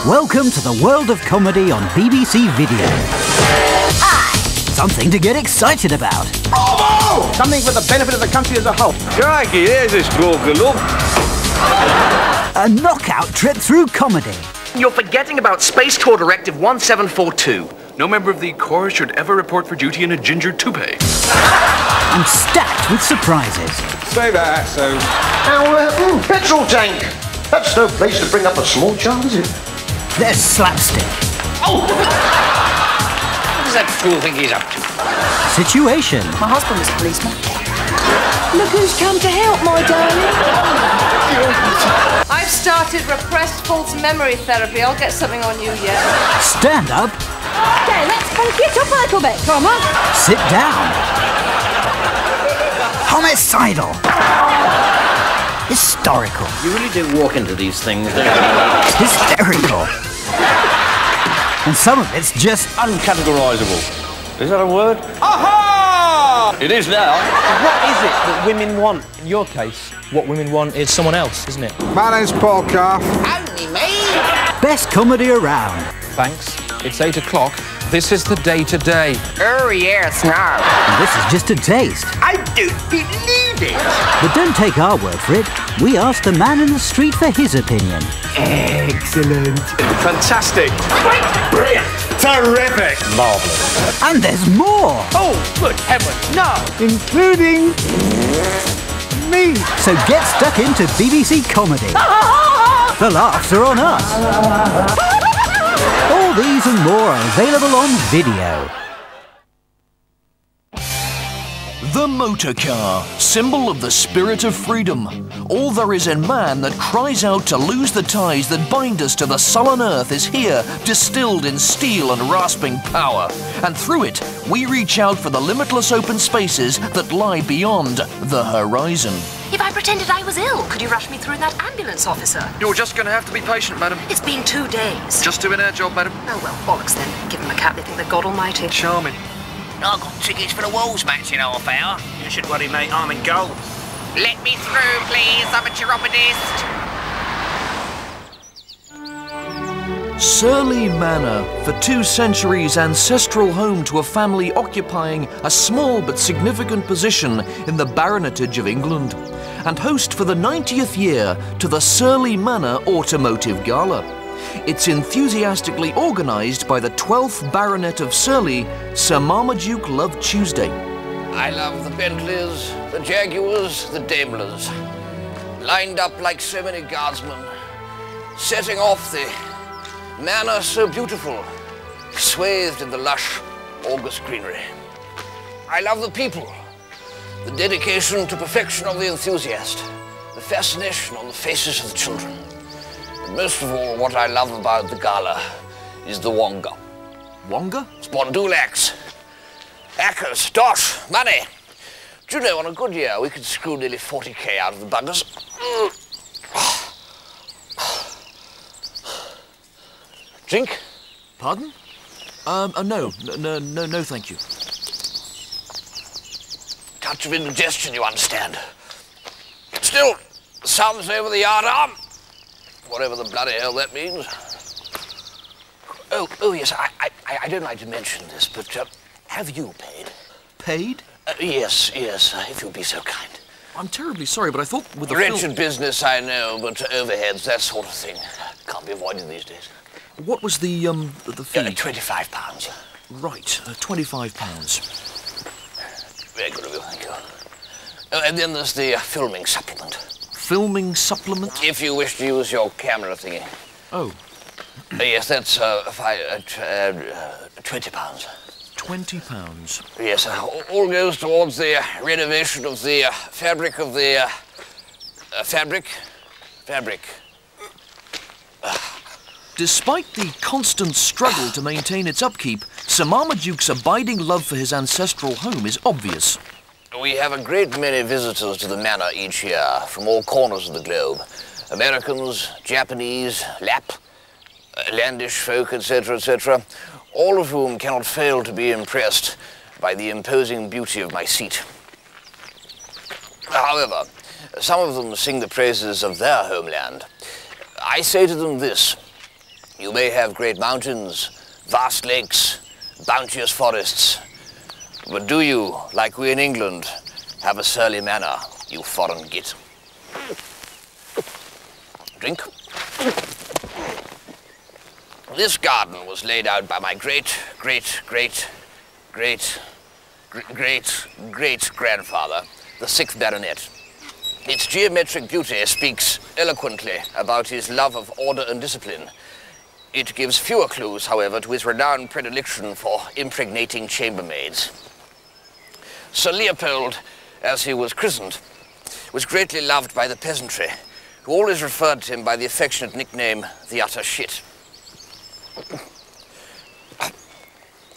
Welcome to the world of comedy on BBC Video. Hi! Something to get excited about. Bravo! Something for the benefit of the country as a whole. Crikey, there's this broken look. A knockout trip through comedy. You're forgetting about Space Tour Directive 1742. No member of the Corps should ever report for duty in a ginger toupee. And stacked with surprises. Say that, so. Now, petrol tank. That's no place to bring up a small child, is it? There's slapstick. Oh! What does that fool think he's up to? Situation. My husband was a policeman. Look who's come to help, my darling. I've started repressed false memory therapy. I'll get something on you yet. Stand up. Okay, let's get up a little bit, come on. Sit down. Homicidal. Historical. You really do walk into these things, don't you? Hysterical. And some of it's just Uncategorisable. Is that a word? Aha! It is now. What is it that women want? In your case, what women want is someone else, isn't it? My name's Paul Calf. Only me? best comedy around. Thanks. It's 8 o'clock. This is the day today. Oh, yes, now. And this is just a taste. I don't believe it. But don't take our word for it. We asked the man in the street for his opinion. Excellent. Fantastic. Great. Brilliant. Terrific. Marvellous. And there's more. Oh, good heavens, no. Including me. So get stuck into BBC Comedy. The laughs are on us. All these and more are available on video. The motor car, symbol of the spirit of freedom. All there is in man that cries out to lose the ties that bind us to the sullen earth is here, distilled in steel and rasping power. And through it, we reach out for the limitless open spaces that lie beyond the horizon. If I pretended I was ill, could you rush me through that ambulance, officer? You're just going to have to be patient, madam. It's been 2 days. Just doing our job, madam. Oh, well, bollocks then. Give them a cap, they think they're God Almighty. Charming. I've got tickets for the Wolves match in half hour. You should worry, mate, I'm in goal. Let me through, please. I'm a chiropodist. Surley Manor, for 2 centuries ancestral home to a family occupying a small but significant position in the baronetage of England, and host for the 90th year to the Surley Manor Automotive Gala. It's enthusiastically organised by the 12th Baronet of Surley, Sir Marmaduke Love Tuesday. I love the Bentleys, the Jaguars, the Daimlers. Lined up like so many guardsmen, setting off the manor so beautiful, swathed in the lush August greenery. I love the people, the dedication to perfection of the enthusiast, the fascination on the faces of the children. But most of all, what I love about the gala is the wonga. Wonga? Spondulax, hackers, dosh, money. Do you know, on a good year, we could screw nearly 40k out of the buggers. Drink? Pardon? No, thank you. Touch of indigestion, you understand. Still, sun's over the yard arm. Whatever the bloody hell that means. Oh yes, I don't like to mention this, but have you paid? Paid? Yes, if you'll be so kind. I'm terribly sorry, but I thought with the wretched business, I know, but overheads, that sort of thing, can't be avoided these days. What was the fee? £25. Right, £25. Very good of you, thank you. Oh, and then there's the filming supplement. Filming supplement? If you wish to use your camera thingy. Oh. Yes, that's £20. £20? Yes, all goes towards the renovation of the fabric of the... fabric. Despite the constant struggle to maintain its upkeep, Sir Marmaduke's abiding love for his ancestral home is obvious. We have a great many visitors to the manor each year from all corners of the globe. Americans, Japanese, Lap, Landish folk, etc., etc., all of whom cannot fail to be impressed by the imposing beauty of my seat. However, some of them sing the praises of their homeland. I say to them this: You may have great mountains, vast lakes, bounteous forests. But do you, like we in England, have a surly manner, you foreign git? Drink. This garden was laid out by my great-great-great-great-great-grandfather, the 6th Baronet. Its geometric beauty speaks eloquently about his love of order and discipline. It gives fewer clues, however, to his renowned predilection for impregnating chambermaids. Sir Leopold, as he was christened, was greatly loved by the peasantry, who always referred to him by the affectionate nickname, the utter shit.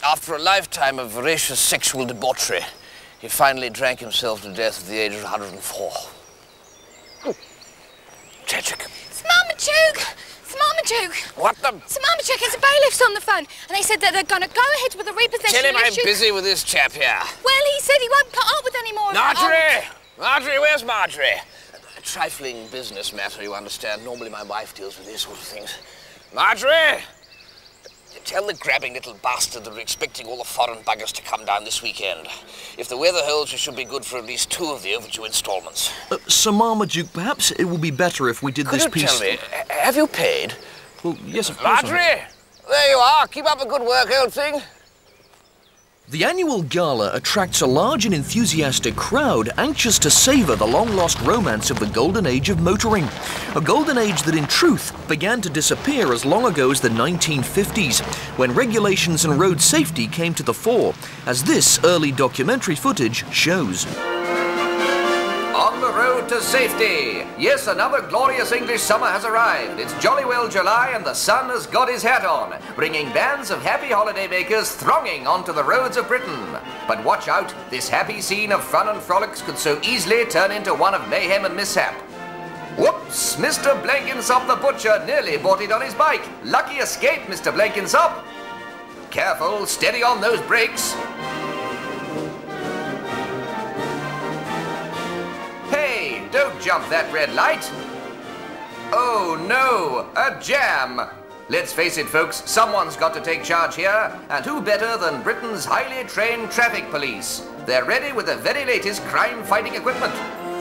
After a lifetime of voracious sexual debauchery, he finally drank himself to death at the age of 104. Tragic. It's Marmaduke! It's Marmaduke! What the? It's Marmaduke, it's the bailiffs on the phone, and they said that they're going to go ahead with the repossession. Tell him I'm busy with this chap here. Well, he said he won't put up with any more. Marjorie! Marjorie, where's Marjorie? A trifling business matter, you understand. Normally my wife deals with these sort of things. Marjorie! Tell the grabbing little bastard that we're expecting all the foreign buggers to come down this weekend. If the weather holds, we should be good for at least 2 of the overdue installments. Sir Marmaduke, perhaps it would be better if we did this piece... Could you tell me, have you paid? Well, yes, of course. Marjorie! There you are. Keep up the good work, old thing. The annual gala attracts a large and enthusiastic crowd anxious to savour the long-lost romance of the golden age of motoring. A golden age that in truth began to disappear as long ago as the 1950s, when regulations and road safety came to the fore, as this early documentary footage shows. On the road to safety. Yes, another glorious English summer has arrived. It's jolly well July and the sun has got his hat on, bringing bands of happy holidaymakers thronging onto the roads of Britain. But watch out, this happy scene of fun and frolics could so easily turn into one of mayhem and mishap. Whoops! Mr. Blenkinsop the butcher nearly bought it on his bike. Lucky escape, Mr. Blenkinsop. Careful, steady on those brakes. Hey, don't jump that red light. Oh no, a jam. Let's face it, folks, someone's got to take charge here, and who better than Britain's highly trained traffic police? They're ready with the very latest crime-fighting equipment.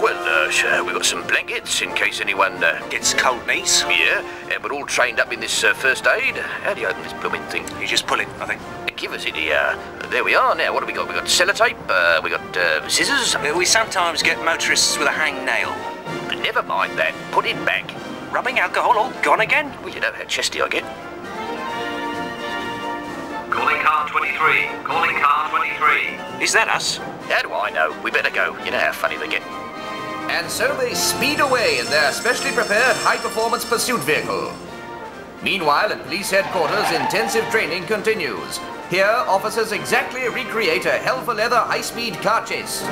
Well, sir, we've got some blankets in case anyone gets cold knees. Yeah, and we're all trained up in this first aid. How do you open this blooming thing? You just pull it, I think. Give us it here. There we are. Now, what have we got? We've got sellotape, we got scissors. We sometimes get motorists with a hang nail. But never mind that. Put it back. Rubbing alcohol all gone again? Well, you know how chesty I get. Calling car 23. Calling car 23. Is that us? How do I know? We better go. You know how funny they get. And so they speed away in their specially prepared high-performance pursuit vehicle. Meanwhile, at police headquarters, intensive training continues. Here, officers exactly recreate a hell-for-leather high-speed car chase.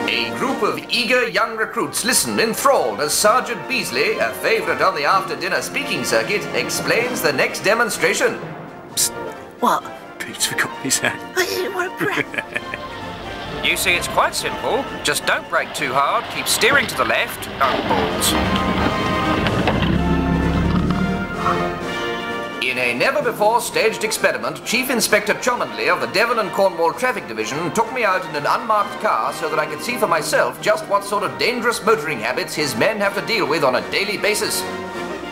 A group of eager young recruits listen enthralled as Sergeant Beasley, a favourite on the after-dinner speaking circuit, explains the next demonstration. Psst. What? Pete's forgot his hat. What a brat. You see, it's quite simple. Just don't brake too hard, keep steering to the left. Oh, balls. In a never-before-staged experiment, Chief Inspector Cholmondeley of the Devon and Cornwall Traffic Division took me out in an unmarked car so that I could see for myself just what sort of dangerous motoring habits his men have to deal with on a daily basis.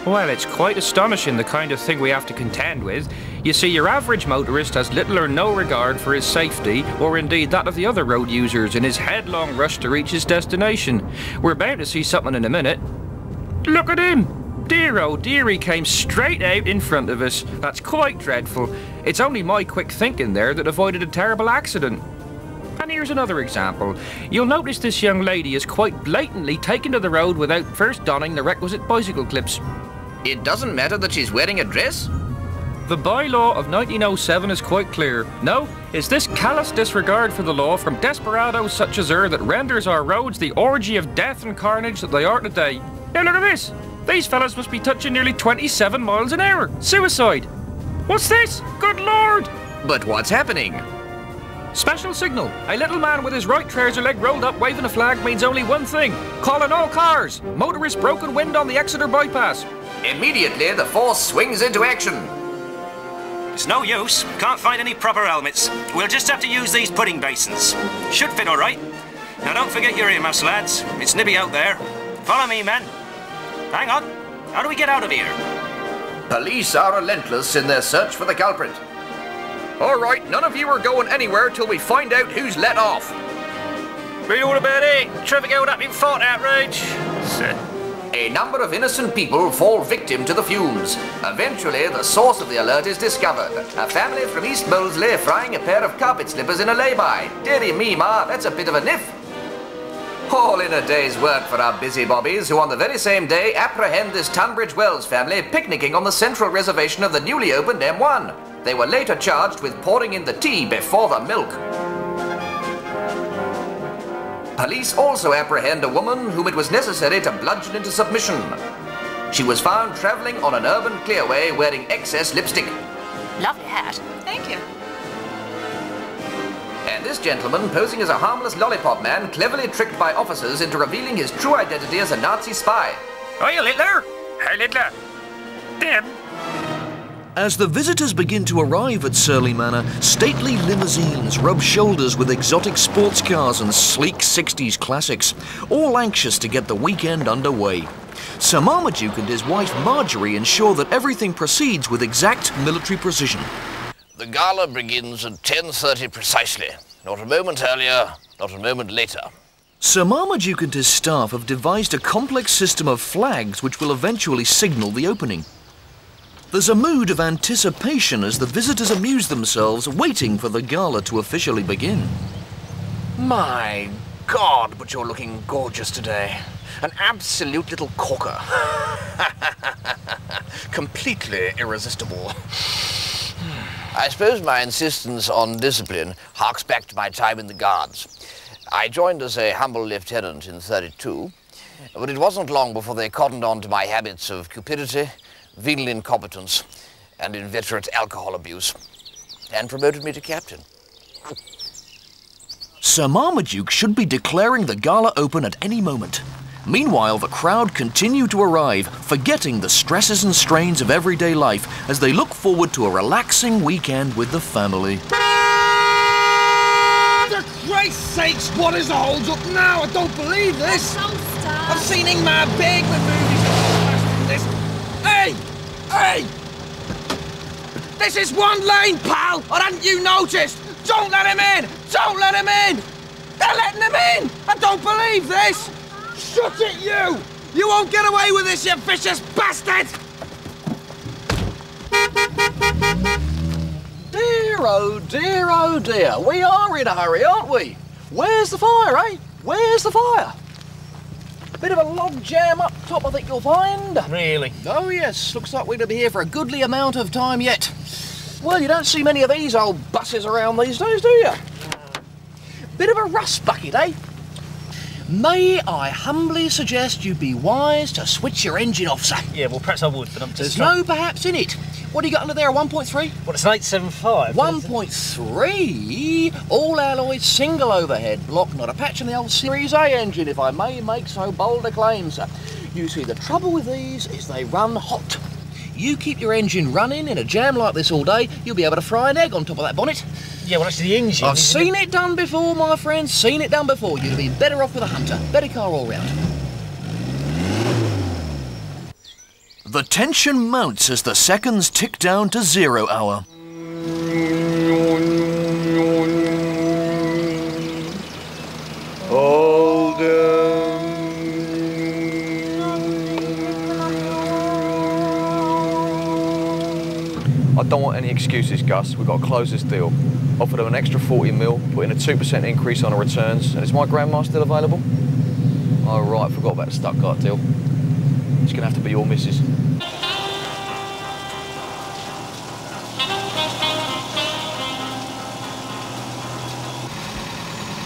Well, it's quite astonishing the kind of thing we have to contend with. You see, your average motorist has little or no regard for his safety, or indeed that of the other road users, in his headlong rush to reach his destination. We're bound to see something in a minute. Look at him! Dear oh dear, he came straight out in front of us. That's quite dreadful. It's only my quick thinking there that avoided a terrible accident. And here's another example. You'll notice this young lady is quite blatantly taken to the road without first donning the requisite bicycle clips. It doesn't matter that she's wearing a dress? The bylaw of 1907 is quite clear. No, it's this callous disregard for the law from desperados such as her that renders our roads the orgy of death and carnage that they are today. Now look at this. These fellas must be touching nearly 27 miles an hour. Suicide. What's this? Good Lord! But what's happening? Special signal. A little man with his right trouser leg rolled up waving a flag means only one thing. Calling all cars. Motorist broken wind on the Exeter bypass. Immediately, the force swings into action. It's no use. Can't find any proper helmets. We'll just have to use these pudding basins. Should fit all right. Now don't forget your earmuffs, lads. It's nippy out there. Follow me, men. Hang on. How do we get out of here? Police are relentless in their search for the culprit. All right, none of you are going anywhere till we find out who's let off. Read all about it. Traffic held up in Fort outrage. A number of innocent people fall victim to the fumes. Eventually, the source of the alert is discovered. A family from East Molesley frying a pair of carpet slippers in a lay-by. Dearie me, ma, that's a bit of a niff. All in a day's work for our busybobbies, who on the very same day apprehend this Tunbridge Wells family picnicking on the central reservation of the newly opened M1. They were later charged with pouring in the tea before the milk. Police also apprehend a woman whom it was necessary to bludgeon into submission. She was found travelling on an urban clearway wearing excess lipstick. Lovely hat. Thank you. And this gentleman, posing as a harmless lollipop man, cleverly tricked by officers into revealing his true identity as a Nazi spy. Hiya, Littler. Hey, Littler. Damn. As the visitors begin to arrive at Surly Manor, stately limousines rub shoulders with exotic sports cars and sleek 60s classics, all anxious to get the weekend underway. Sir Marmaduke and his wife Marjorie ensure that everything proceeds with exact military precision. The gala begins at 10:30 precisely. Not a moment earlier, not a moment later. Sir Marmaduke and his staff have devised a complex system of flags which will eventually signal the opening. There's a mood of anticipation as the visitors amuse themselves waiting for the gala to officially begin. My God, but you're looking gorgeous today. An absolute little corker. Completely irresistible. I suppose my insistence on discipline harks back to my time in the Guards. I joined as a humble lieutenant in '32, but it wasn't long before they cottoned on to my habits of cupidity, venal incompetence, and inveterate alcohol abuse, and promoted me to captain. Sir Marmaduke should be declaring the gala open at any moment. Meanwhile, the crowd continue to arrive, forgetting the stresses and strains of everyday life as they look forward to a relaxing weekend with the family. For Christ's sakes, what is the hold-up now? I don't believe this. I've seen Ingmar Bergman movies that go faster than this. Hey! Hey! This is one lane, pal! Or hadn't you noticed? Don't let him in! Don't let him in! They're letting him in! I don't believe this! Shut it, you! You won't get away with this, you vicious bastard! Dear, oh dear. We are in a hurry, aren't we? Where's the fire, eh? Where's the fire? Bit of a log jam up top, I think you'll find. Really? Oh, yes. Looks like we're going to be here for a goodly amount of time yet. Well, you don't see many of these old buses around these days, do you? Bit of a rust bucket, eh? May I humbly suggest you be wise to switch your engine off, sir? Yeah, well, perhaps I would, but I'm just... There's no perhaps in it. What do you got under there, 1.3? What, it's an 875? 1.3? All alloy, single overhead block, not a patch in the old Series A engine, if I may make so bold a claim, sir. You see, the trouble with these is they run hot. You keep your engine running in a jam like this all day, you'll be able to fry an egg on top of that bonnet. Yeah, well, actually the engine... I've seen it done before, my friend, seen it done before. You'd have been better off with a Hunter. Better car all round. The tension mounts as the seconds tick down to 0 hour. I don't want any excuses, Gus. We've got to close this deal. Offered them an extra 40 mil, put in a 2% increase on the returns, and is my grandma still available? Oh, right, I forgot about the Stuttgart deal. It's going to have to be your missus.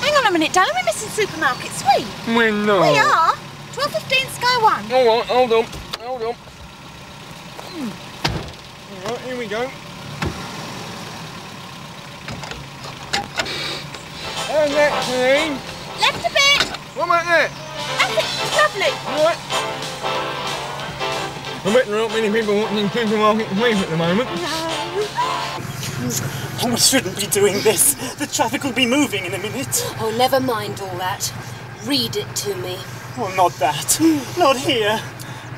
Hang on a minute, darling. We're missing Supermarket Sweet. We're not. We are. 12:15 Sky One. All right, hold on. Hold on. All right, here we go. And that clean. Left a bit. What about that? That's lovely. Right. I bet there aren't many people wanting in supermarket to leave at the moment. Oh, we shouldn't be doing this. The traffic will be moving in a minute. Oh, never mind all that. Read it to me. Oh, not that. Not here.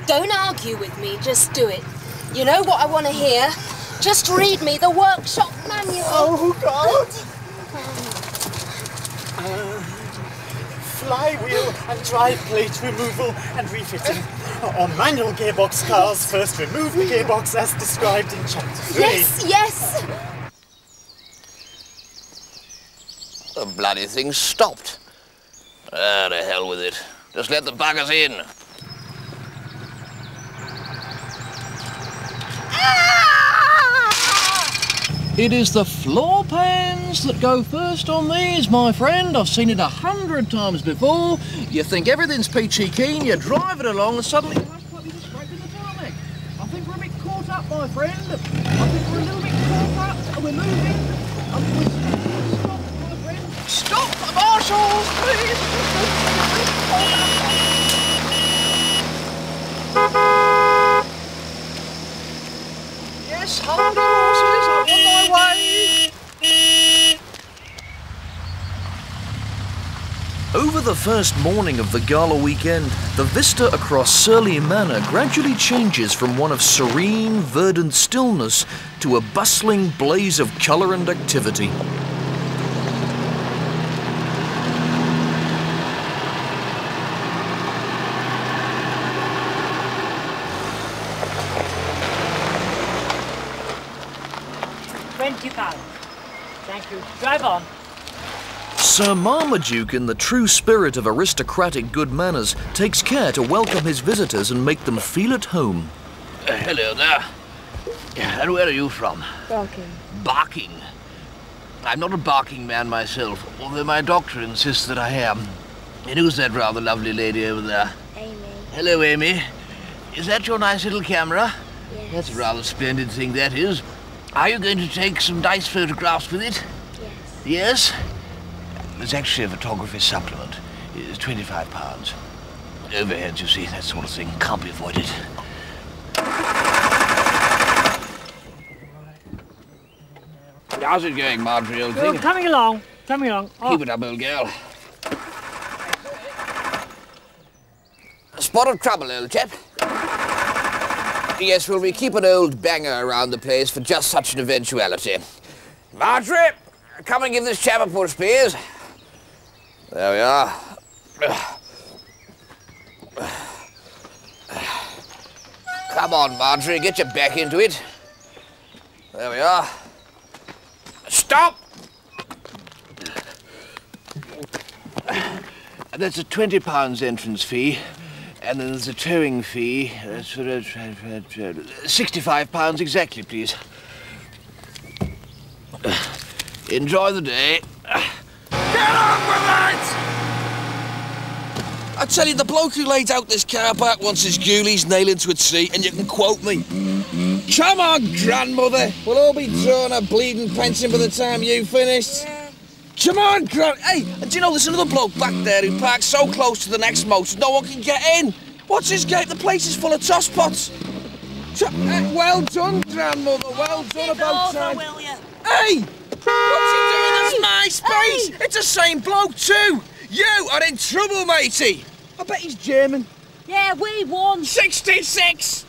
Don't argue with me, just do it. You know what I want to hear? Just read me the workshop manual. Oh, God. Flywheel and drive plate removal and refitting. On manual gearbox cars, first remove the gearbox as described in Chapter 3. Yes, yes! The bloody thing stopped. Ah, the hell with it. Just let the buggers in. It is the floor pans that go first on these, my friend. I've seen it 100 times before. You think everything's peachy keen, you drive it along and suddenly you have to be scraping the tarmac. I think we're a bit caught up, my friend. I think we're a little bit caught up. We're moving. Stop, my friend. Stop, marshals, please. Yes, hold the horses. I'm on my way. Over the first morning of the gala weekend, the vista across Surley Manor gradually changes from one of serene, verdant stillness to a bustling blaze of colour and activity. £20. Thank you. Drive on. Sir Marmaduke, in the true spirit of aristocratic good manners, takes care to welcome his visitors and make them feel at home. Hello there. And where are you from? Barking. Barking? I'm not a barking man myself, although my doctor insists that I am. And who's that rather lovely lady over there? Amy. Hello, Amy. Is that your nice little camera? Yes. That's a rather splendid thing, that is. Are you going to take some nice photographs with it? Yes. Yes? There's actually a photography supplement. It's £25. Overheads, you see, that sort of thing can't be avoided. How's it going, Marjorie, old thing? Coming along. Coming along. Oh. Keep it up, old girl. A spot of trouble, old chap. Yes, well, we keep an old banger around the place for just such an eventuality. Marjorie, come and give this chap a push, please. There we are. Come on, Marjorie, get your back into it. There we are. Stop! That's a £20 entrance fee, and then there's a towing fee. That's for £65 exactly, please. Enjoy the day. Get on with it! I tell you, the bloke who laid out this car park wants his ghoulies nailed into its seat, and you can quote me. Come on, grandmother. We'll all be drawing a bleeding pension by the time you finished. Come on, Hey, do you know there's another bloke back there who parks so close to the next motor no one can get in? What's his gate? The place is full of tosspots. Well done, grandmother. Well done. About time. Will you? Hey! What's he doing? That's my space! Hey. It's the same bloke too! You are in trouble, matey! I bet he's German. Yeah, we won. 66!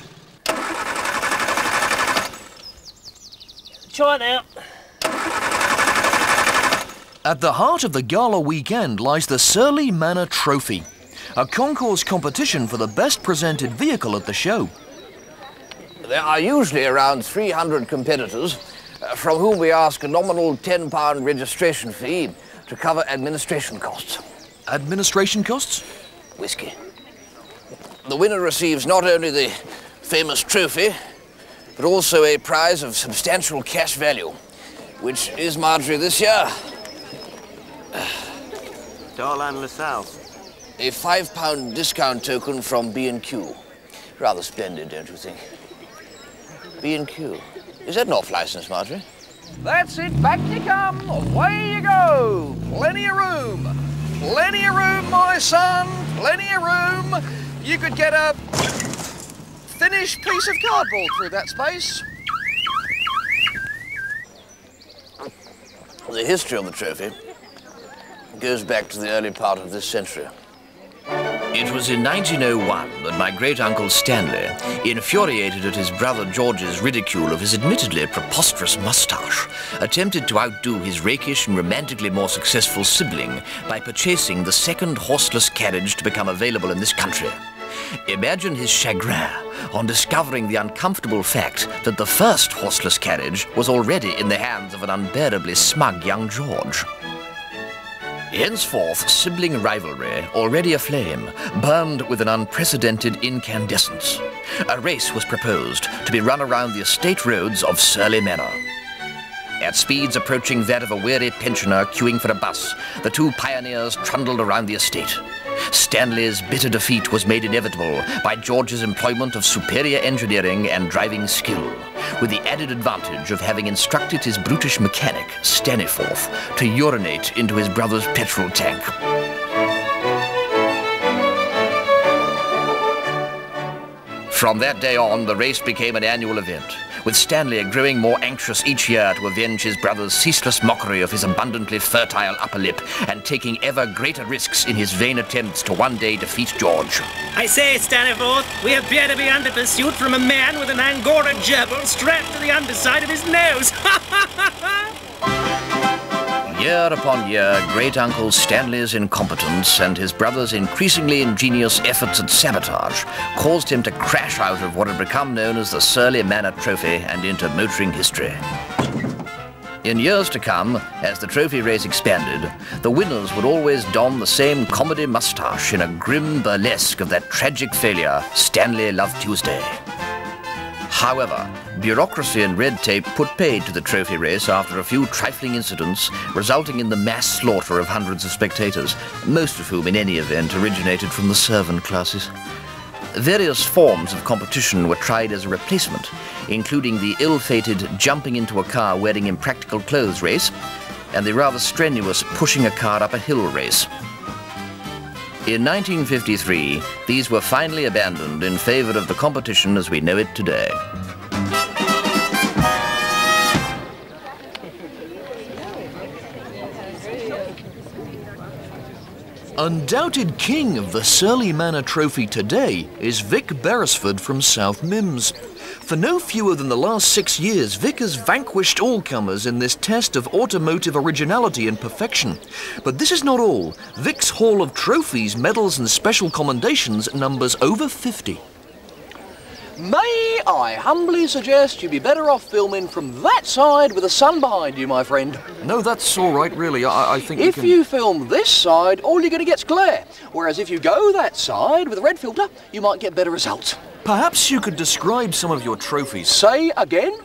Try it out. At the heart of the gala weekend lies the Surley Manor Trophy, a concourse competition for the best presented vehicle at the show. There are usually around 300 competitors, from whom we ask a nominal £10 registration fee to cover administration costs. Administration costs? Whiskey. The winner receives not only the famous trophy, but also a prize of substantial cash value, which is, Marjorie, this year. Darlan LaSalle. A £5 discount token from B&Q. Rather splendid, don't you think? B&Q. Is that an off-licence, Marjorie? That's it, back you come, away you go. Plenty of room. Plenty of room, my son, plenty of room. You could get a finished piece of cardboard through that space. The history of the trophy goes back to the early part of this century. It was in 1901 that my great-uncle Stanley, infuriated at his brother George's ridicule of his admittedly preposterous moustache, attempted to outdo his rakish and romantically more successful sibling by purchasing the second horseless carriage to become available in this country. Imagine his chagrin on discovering the uncomfortable fact that the first horseless carriage was already in the hands of an unbearably smug young George. Henceforth, sibling rivalry, already aflame, burned with an unprecedented incandescence. A race was proposed to be run around the estate roads of Surley Manor. At speeds approaching that of a weary pensioner queuing for a bus, the two pioneers trundled around the estate. Stanley's bitter defeat was made inevitable by George's employment of superior engineering and driving skill, with the added advantage of having instructed his brutish mechanic, Staniforth, to urinate into his brother's petrol tank. From that day on, the race became an annual event, with Stanley growing more anxious each year to avenge his brother's ceaseless mockery of his abundantly fertile upper lip and taking ever greater risks in his vain attempts to one day defeat George. I say, Staniforth, we appear to be under pursuit from a man with an Angora gerbil strapped to the underside of his nose. Year upon year, great-uncle Stanley's incompetence and his brother's increasingly ingenious efforts at sabotage caused him to crash out of what had become known as the Surley Manor Trophy and into motoring history. In years to come, as the trophy race expanded, the winners would always don the same comedy moustache in a grim burlesque of that tragic failure, Stanley Love Tuesday. However, bureaucracy and red tape put paid to the trophy race after a few trifling incidents, resulting in the mass slaughter of hundreds of spectators, most of whom in any event originated from the servant classes. Various forms of competition were tried as a replacement, including the ill-fated jumping into a car wearing impractical clothes race, and the rather strenuous pushing a car up a hill race. In 1953, these were finally abandoned in favor of the competition as we know it today. Undoubted king of the Surley Manor Trophy today is Vic Beresford from South Mimms. For no fewer than the last 6 years, Vic has vanquished all comers in this test of automotive originality and perfection. But this is not all. Vic's haul of trophies, medals and special commendations numbers over 50. May I humbly suggest you be better off filming from that side with the sun behind you, my friend? No, that's all right, really. I think if you film this side, all you're going to get's glare. Whereas if you go that side with a red filter, you might get better results. Perhaps you could describe some of your trophies. Say again?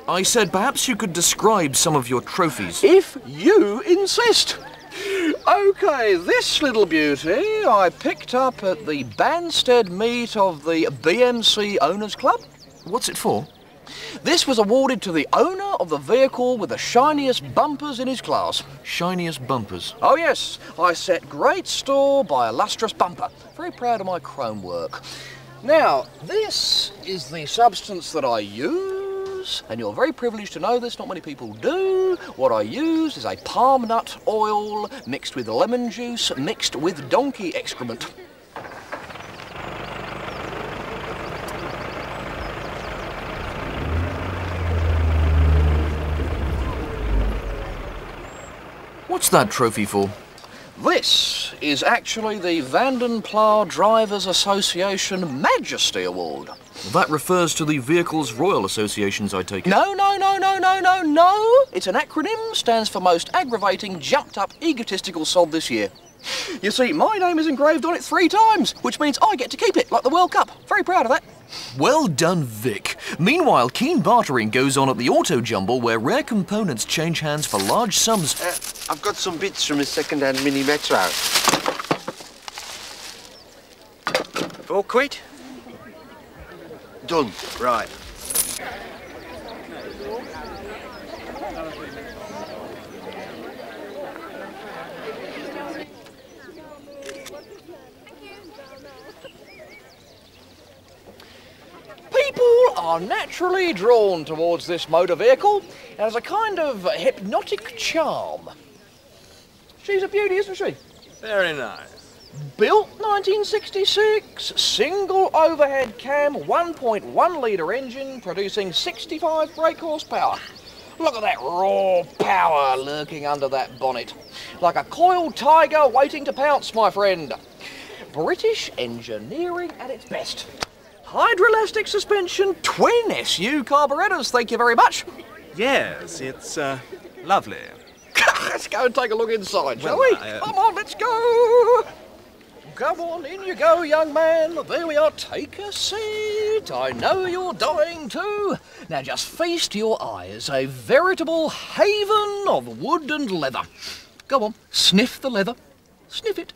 I said perhaps you could describe some of your trophies. If you insist. OK, this little beauty I picked up at the Banstead meet of the BMC Owners Club. What's it for? This was awarded to the owner of the vehicle with the shiniest bumpers in his class. Shiniest bumpers? Oh yes, I set great store by a lustrous bumper. Very proud of my chrome work. Now, this is the substance that I use, and you're very privileged to know this, not many people do. What I use is a palm nut oil mixed with lemon juice, mixed with donkey excrement. What's that trophy for? This is actually the Vanden Plough Drivers Association Majesty Award. That refers to the Vehicles Royal Associations, I take it. No. It's an acronym, stands for Most Aggravating, Jumped-Up, Egotistical Sod this year. You see, my name is engraved on it 3 times, which means I get to keep it, like the World Cup. Very proud of that. Well done, Vic. Meanwhile, keen bartering goes on at the Auto Jumble, where rare components change hands for large sums. I've got some bits from a second-hand Mini Metro. £4? Done. Right. are naturally drawn towards this motor vehicle. It has a kind of hypnotic charm. She's a beauty, isn't she? Very nice. Built 1966, single overhead cam, 1.1 litre engine, producing 65 brake horsepower. Look at that raw power lurking under that bonnet. Like a coiled tiger waiting to pounce, my friend. British engineering at its best. Hydroelastic suspension, twin SU carburettors, thank you very much. Yes, it's lovely. Let's go and take a look inside, shall we? Come on, let's go. Come on, in you go, young man. There we are. Take a seat. I know you're dying too. Now just feast your eyes. A veritable haven of wood and leather. Go on, sniff the leather. Sniff it.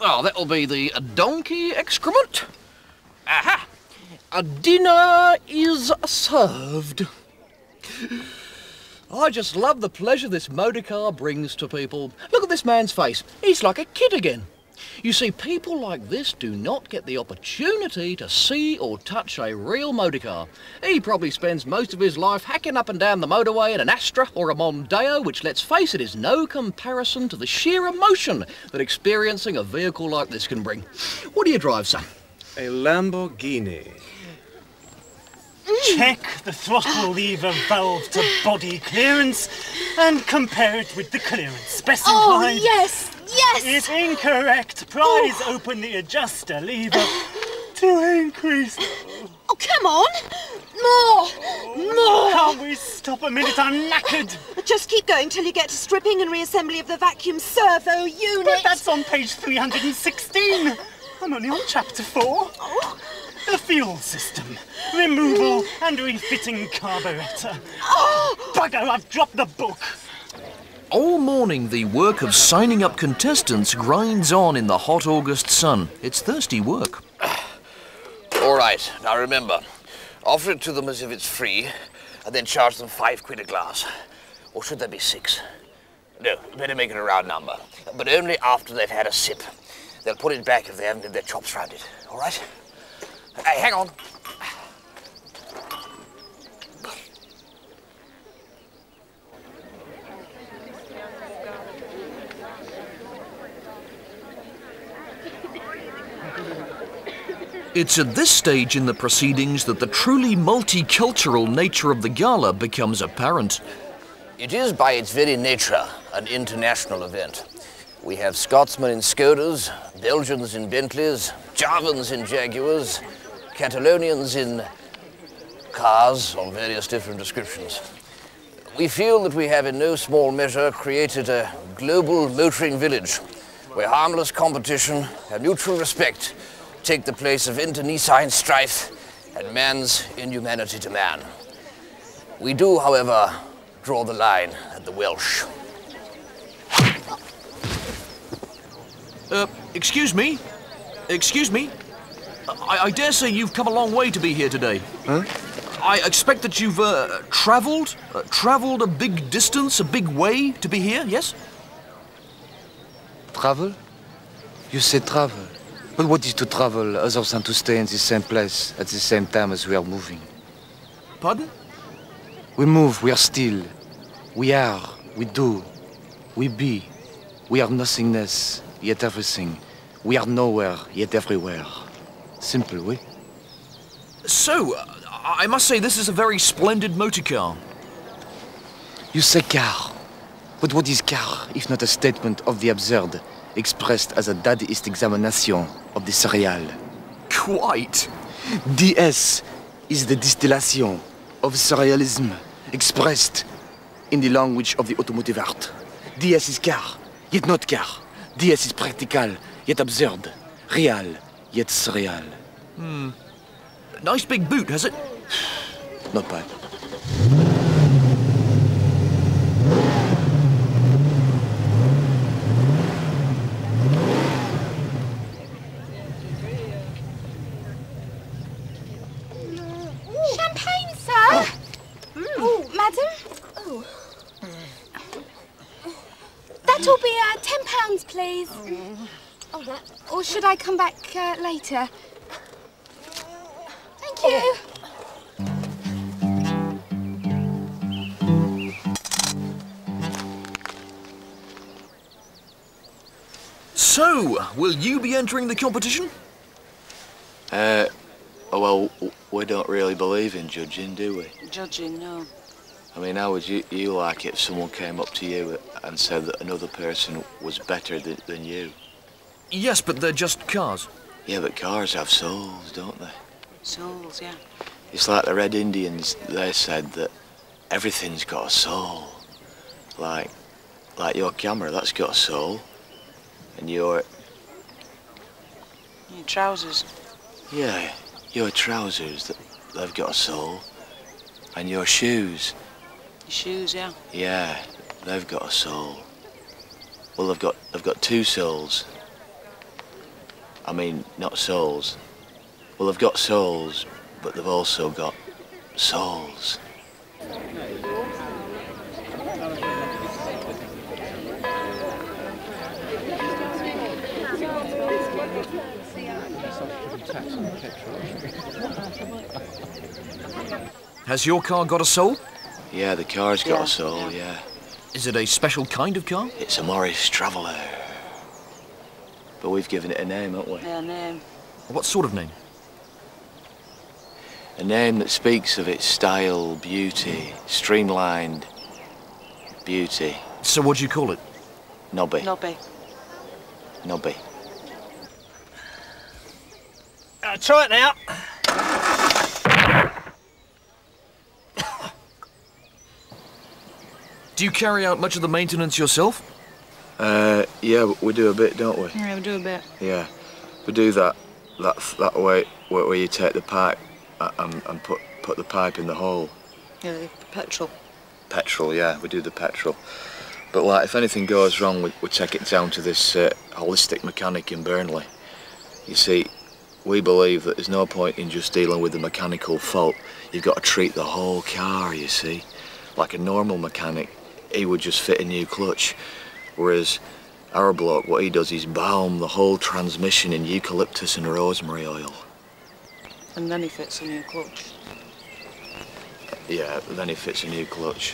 Oh, that'll be the donkey excrement. Aha! A dinner is served. I just love the pleasure this motorcar brings to people. Look at this man's face. He's like a kid again. You see, people like this do not get the opportunity to see or touch a real motorcar. He probably spends most of his life hacking up and down the motorway in an Astra or a Mondeo, which, let's face it, is no comparison to the sheer emotion that experiencing a vehicle like this can bring. What do you drive, son? A Lamborghini. Check the throttle lever valve to body clearance and compare it with the clearance specified. Oh, yes, yes! It's incorrect. Prise open the adjuster lever to increase. Oh, come on! More! Can't we stop a minute? I'm knackered. Just keep going till you get to stripping and reassembly of the vacuum servo unit. But that's on page 316. I'm only on chapter 4. Oh. The fuel system, removal and refitting carburettor. Oh. Bugger, I've dropped the book. All morning, the work of signing up contestants grinds on in the hot August sun. It's thirsty work. All right, now remember, offer it to them as if it's free, and then charge them £5 a glass. Or should there be 6? No, better make it a round number, but only after they've had a sip. They'll put it back if they haven't had their chops round it, all right? Hey, hang on. It's at this stage in the proceedings that the truly multicultural nature of the gala becomes apparent. It is by its very nature an international event. We have Scotsmen in Skodas, Belgians in Bentleys, Javans in Jaguars, Catalonians in cars of various different descriptions. We feel that we have in no small measure created a global motoring village where harmless competition and mutual respect take the place of internecine strife and man's inhumanity to man. We do, however, draw the line at the Welsh. Excuse me? Excuse me? I dare say you've come a long way to be here today. Huh? I expect that you've travelled a big distance, a big way to be here, yes? Travel? You said travel. But what is to travel other than to stay in the same place at the same time as we are moving? Pardon? We move, we are still. We are, we do, we be. We are nothingness, yet everything. We are nowhere, yet everywhere. Simple, oui? So, I must say this is a very splendid motor car. You say car. But what is car, if not a statement of the absurd, expressed as a Dadaist examination of the surreal? Quite. DS is the distillation of surrealism, expressed in the language of the automotive art. DS is car, yet not car. DS is practical, yet absurd. Real, yet surreal. Nice big boot, has it? Not bad. Champagne, sir? Oh, madam? Oh. That'll be £10, please. Oh, that. Or should I come back later? you. So, will you be entering the competition? Well, we don't really believe in judging, do we? Judging, no. I mean, how would you like it if someone came up to you and said that another person was better than you? Yes, but they're just cars. Yeah, but cars have souls, don't they? Souls, yeah. It's like the Red Indians, they said that everything's got a soul. Like your camera, that's got a soul. And your trousers. Yeah, your trousers, they've got a soul. And your shoes. Your shoes, yeah. Yeah, they've got a soul. Well, they've got two souls. I mean, not souls. Well, they've got souls, but they've also got souls. Has your car got a soul? Yeah, the car's got a soul, yeah. Is it a special kind of car? It's a Morris Traveller. But we've given it a name, haven't we? Yeah, name. What sort of name? A name that speaks of its style, beauty, streamlined beauty. So what do you call it? Nobby. Nobby. Nobby. Try it now. Do you carry out much of the maintenance yourself? Yeah, we do a bit, don't we? Yeah, we do a bit. Yeah, we do that way where you take the pipe and put the pipe in the hole. Yeah, the petrol. Petrol, yeah, we do the petrol. But like, if anything goes wrong, we take it down to this holistic mechanic in Burnley. You see, we believe that there's no point in just dealing with the mechanical fault. You've got to treat the whole car, you see. Like a normal mechanic, he would just fit a new clutch. Whereas our bloke, what he does is balm the whole transmission in eucalyptus and rosemary oil. And then he fits a new clutch. Yeah, then he fits a new clutch.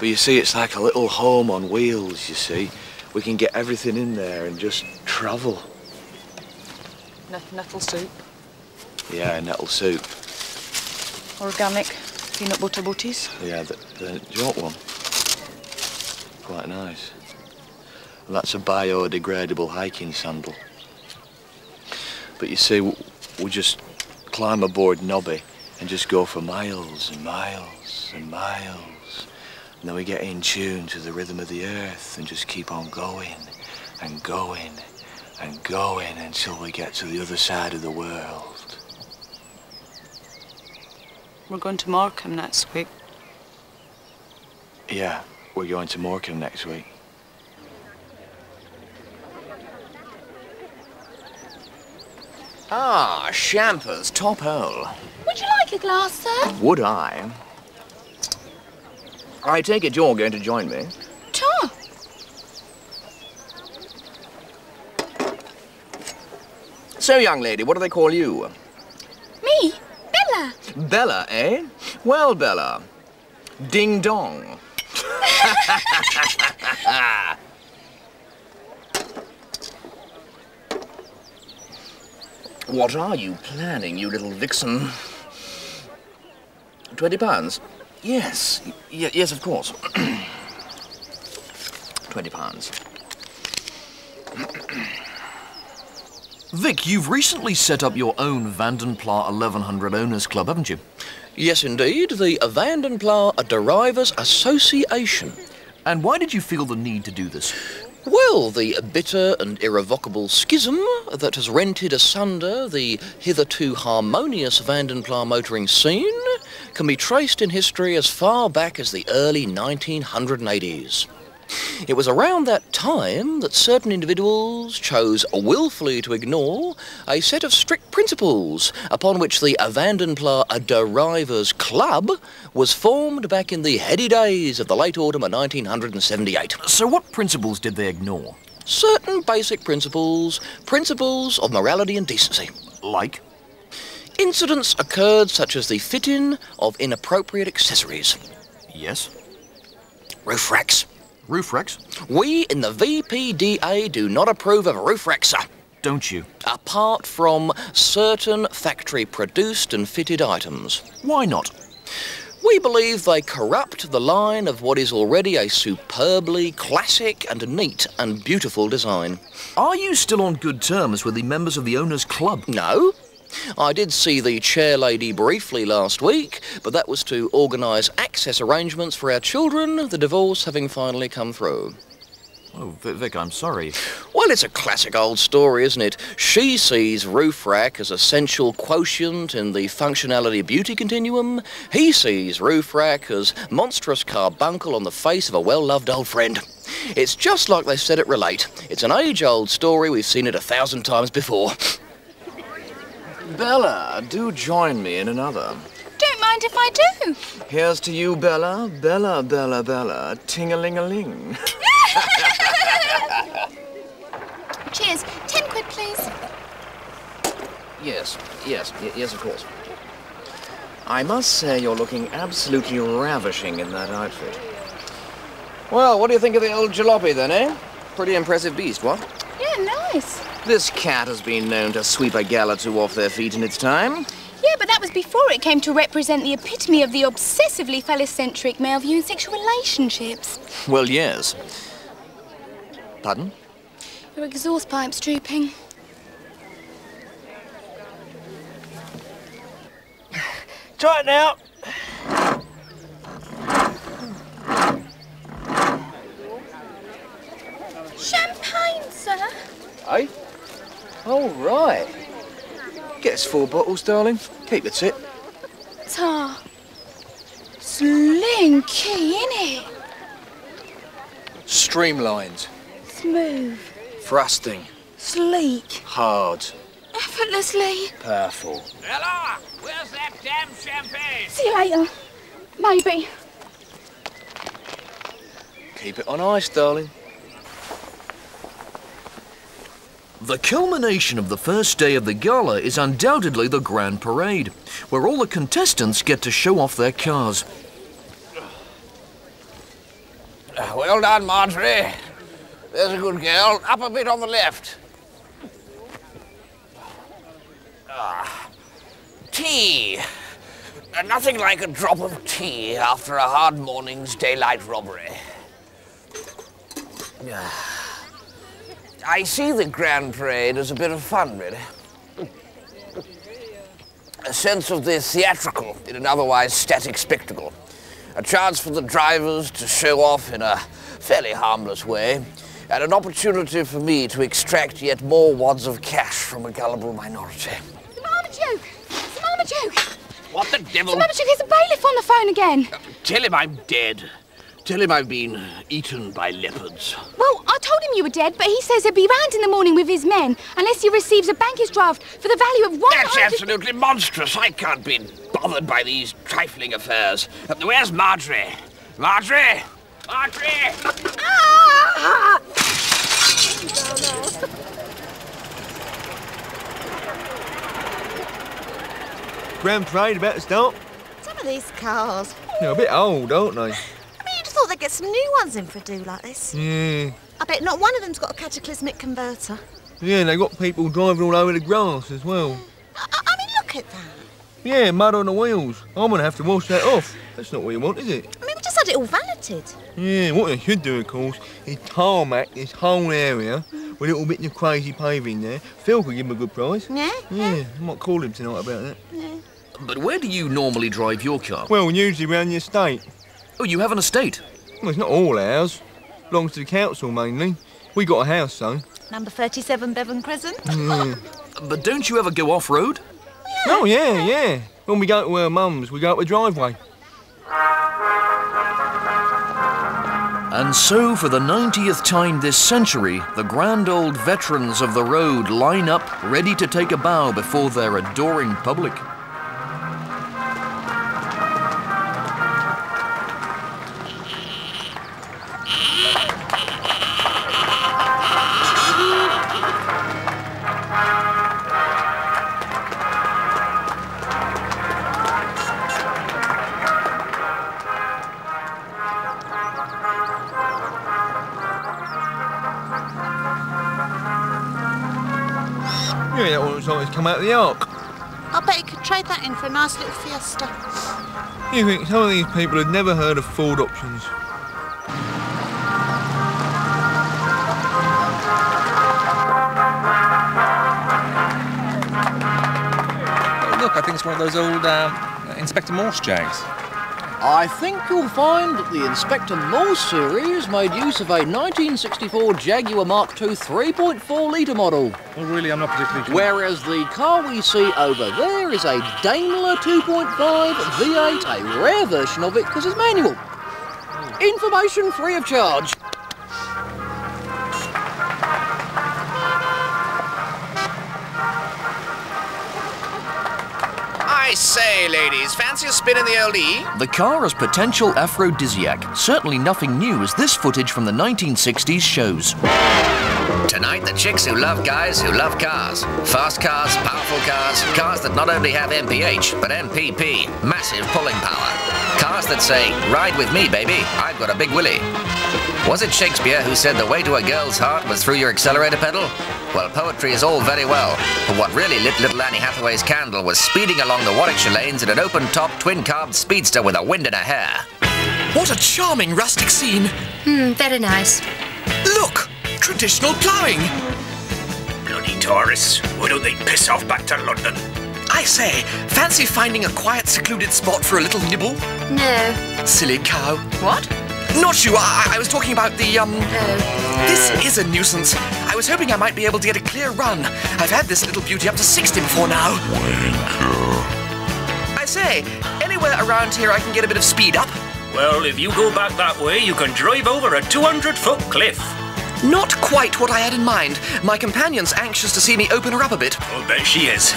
But you see, it's like a little home on wheels, you see. We can get everything in there and just travel. Nettle soup. Yeah, nettle soup. Organic peanut butter butties. Yeah, do you want one? Quite nice. And that's a biodegradable hiking sandal. But you see, we just climb aboard Nobby and just go for miles and miles and miles. And then we get in tune to the rhythm of the earth and just keep on going and going and going until we get to the other side of the world. We're going to Morecambe next week. Yeah, we're going to Morecambe next week. Ah, Champers, top hole. Would you like a glass, sir? Would I? I take it you're going to join me. Sure. So, young lady, what do they call you? Me? Bella. Bella, eh? Well, Bella, ding dong. What are you planning, you little vixen? £20? Yes. Yes, of course. £20. Vic, you've recently set up your own Vandenpla 1100 Owners Club, haven't you? Yes, indeed. The Vandenpla Drivers Association. And why did you feel the need to do this? Well, the bitter and irrevocable schism that has rented asunder the hitherto harmonious Vandenpla motoring scene can be traced in history as far back as the early 1980s. It was around that time that certain individuals chose willfully to ignore a set of strict principles upon which the Vandenpla Drivers Club was formed back in the heady days of the late autumn of 1978. So what principles did they ignore? Certain basic principles of morality and decency. Like? Incidents occurred such as the fit-in of inappropriate accessories. Yes? Roof racks. Roof racks? We in the VPDA do not approve of roof racks, sir. Don't you? Apart from certain factory-produced and fitted items. Why not? We believe they corrupt the line of what is already a superbly classic and neat and beautiful design. Are you still on good terms with the members of the owners' club? No. I did see the chair lady briefly last week, but that was to organise access arrangements for our children, the divorce having finally come through. Oh, Vic, I'm sorry. Well, it's a classic old story, isn't it? She sees roof rack as essential quotient in the functionality beauty continuum. He sees roof rack as monstrous carbuncle on the face of a well-loved old friend. It's just like they said it relate. It's an age-old story. We've seen it 1,000 times before. Bella, do join me in another. Don't mind if I do. Here's to you, Bella. Bella, Bella, Bella. Ting-a-ling-a-ling. Cheers. 10 quid, please. Yes, of course. I must say you're looking absolutely ravishing in that outfit. Well, what do you think of the old jalopy then, eh? Pretty impressive beast, what? Yeah, nice. This cat has been known to sweep a gal or two off their feet in its time. Yeah, but that was before it came to represent the epitome of the obsessively phallocentric male view in sexual relationships. Well, yes. Pardon? Your exhaust pipe's drooping. Try it now. Champagne, sir. Eh? All right. Get us 4 bottles, darling. Keep the tip. Tar. Slinky, innit? Streamlined. Smooth. Thrusting. Sleek. Hard. Effortlessly. Powerful. Ella, where's that damn champagne? See you later. Maybe. Keep it on ice, darling. The culmination of the first day of the gala is undoubtedly the Grand Parade, where all the contestants get to show off their cars. Well done, Marjorie. There's a good girl. Up a bit on the left. Tea. Nothing like a drop of tea after a hard morning's daylight robbery. I see the Grand Parade as a bit of fun, really. A sense of the theatrical in an otherwise static spectacle. A chance for the drivers to show off in a fairly harmless way, and an opportunity for me to extract yet more wads of cash from a gullible minority. It's Marmaduke! It's Marmaduke! What the devil? It's Marmaduke, there's a bailiff on the phone again. Tell him I'm dead. Tell him I've been eaten by leopards. Well, I told him you were dead, but he says he'll be round in the morning with his men unless he receives a banker's draft for the value of 100... That's absolutely monstrous. I can't be bothered by these trifling affairs. Where's Marjorie? Marjorie! Marjorie! Ah! Grand Parade about to start. Some of these cars. They're a bit old, aren't they? You'd thought they'd get some new ones in for a do like this. Yeah. I bet not one of them's got a cataclysmic converter. Yeah, and they got people driving all over the grass as well. I mean, look at that. Yeah, mud on the wheels. I'm going to have to wash that off. That's not what you want, is it? I mean, we just had it all valeted. Yeah, what they should do, of course, is tarmac this whole area with little bits of crazy paving there. Phil could give him a good price. Yeah? Yeah, I might call him tonight about that. Yeah. But where do you normally drive your car? Well, usually around the estate. Oh, you have an estate? Well, it's not all ours. Belongs to the council, mainly. We got a house, though. Number 37 Bevan Crescent. Yeah. But don't you ever go off-road? Oh, yeah. When we go to her mum's, we go up the driveway. And so, for the 90th time this century, the grand old veterans of the road line up, ready to take a bow before their adoring public. looks like it's come out of the ark. I bet you could trade that in for a nice little fiesta. You think some of these people had never heard of Ford options? Look, I think it's one of those old Inspector Morse Jags. I think you'll find that the Inspector Morse series made use of a 1964 Jaguar Mark II 3.4-litre model. Well, really, I'm not particularly sure. Whereas the car we see over there is a Daimler 2.5 V8, a rare version of it because it's manual. Information free of charge. I say, ladies, fancy a spin in the LD? The car as potential aphrodisiac. Certainly nothing new, as this footage from the 1960s shows. Tonight, the chicks who love guys who love cars. Fast cars, powerful cars, cars that not only have MPH, but MPP, massive pulling power. Cars that say, ride with me, baby, I've got a big willy. Was it Shakespeare who said the way to a girl's heart was through your accelerator pedal? Well, poetry is all very well, but what really lit little Annie Hathaway's candle was speeding along the Warwickshire lanes in an open-top, twin-carbed speedster with a wind in her hair. What a charming rustic scene! Very nice. Look! Traditional ploughing! Bloody tourists. Why don't they piss off back to London? I say, fancy finding a quiet, secluded spot for a little nibble? No. Silly cow. What? Not you, I was talking about the, This is a nuisance. I was hoping I might be able to get a clear run. I've had this little beauty up to 60 before now. I say, anywhere around here I can get a bit of speed up? Well, if you go back that way, you can drive over a 200-foot cliff. Not quite what I had in mind. My companion's anxious to see me open her up a bit. I'll bet she is.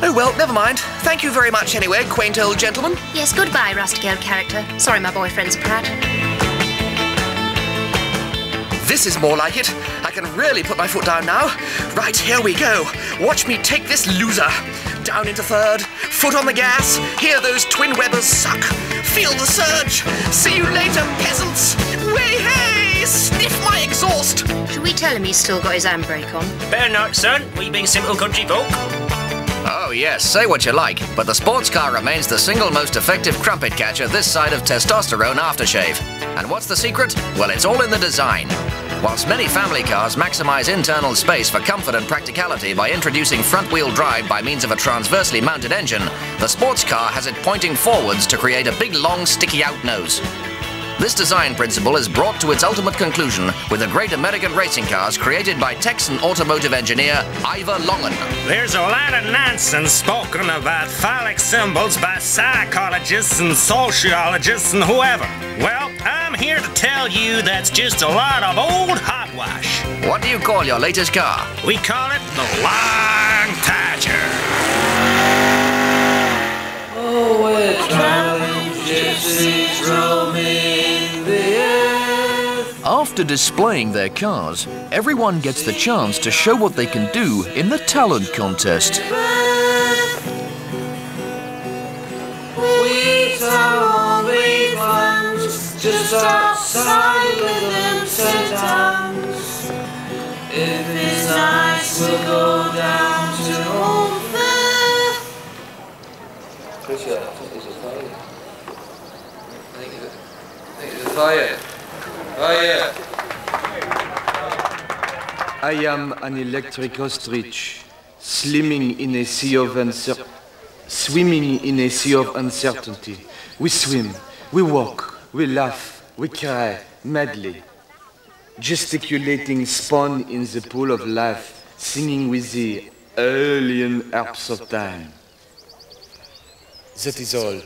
Oh well, never mind. Thank you very much anyway, quaint old gentleman. Yes, goodbye, rustic old character. Sorry my boyfriend's a prat. This is more like it. I can really put my foot down now. Right, here we go. Watch me take this loser. Down into third, foot on the gas. Hear those twin Webbers suck. Feel the surge. See you later, peasants. Way hey! Sniff my exhaust. Should we tell him he's still got his handbrake on? Better not, son. We being simple country folk. Oh yes, say what you like, but the sports car remains the single most effective crumpet catcher this side of testosterone aftershave. And what's the secret? Well, it's all in the design. Whilst many family cars maximize internal space for comfort and practicality by introducing front-wheel drive by means of a transversely mounted engine, the sports car has it pointing forwards to create a big, long, sticky-out nose. This design principle is brought to its ultimate conclusion with the great American racing cars created by Texan automotive engineer Ivor Longan. There's a lot of nonsense spoken about phallic symbols by psychologists and sociologists and whoever. Well, I'm here to tell you that's just a lot of old hogwash. What do you call your latest car? We call it the Long Tadger. Oh, we're traveling gypsies roaming the earth. After displaying their cars, everyone gets the chance to show what they can do in the talent contest. We tow the ones just outside Lytham St. Anne's. If it's nice, we'll go down to Old Fair. I am an electric ostrich, swimming in a sea of uncertainty. We swim, we walk, we laugh, we cry madly, gesticulating spawn in the pool of life, singing with the alien harps of time. That is all.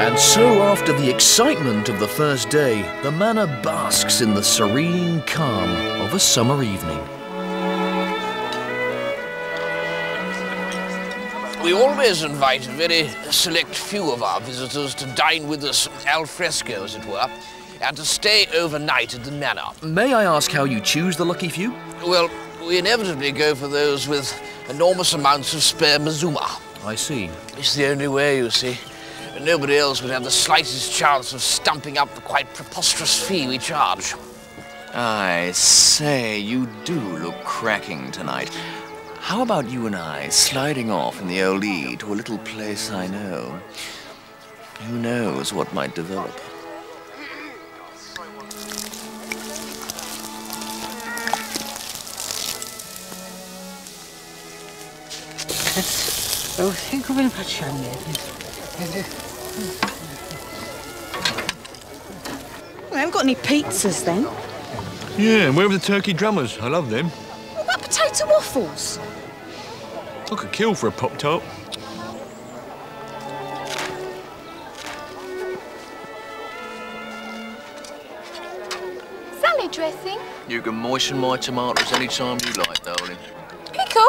And so, after the excitement of the first day, the manor basks in the serene calm of a summer evening. We always invite a very select few of our visitors to dine with us al fresco, as it were, and to stay overnight at the manor. May I ask how you choose the lucky few? Well, we inevitably go for those with enormous amounts of spare mazuma. I see. It's the only way, you see. Nobody else would have the slightest chance of stumping up the quite preposterous fee we charge. I say, you do look cracking tonight. How about you and I sliding off in the old E to a little place I know? Who knows what might develop? Oh, think of We haven't got any pizzas then. Yeah, and where are the turkey drummers? I love them. What about potato waffles? I could kill for a Pop-Tart. Salad dressing? You can moisten my tomatoes any time you like, darling. Pickle?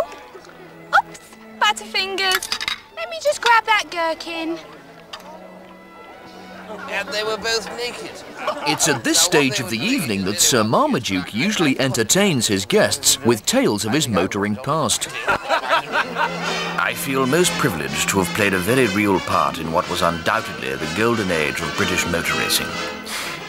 Oops, butterfingers. Let me just grab that gherkin. And they were both naked. It's at this stage of the evening that Sir Marmaduke usually entertains his guests with tales of his motoring past. I feel most privileged to have played a very real part in what was undoubtedly the golden age of British motor racing.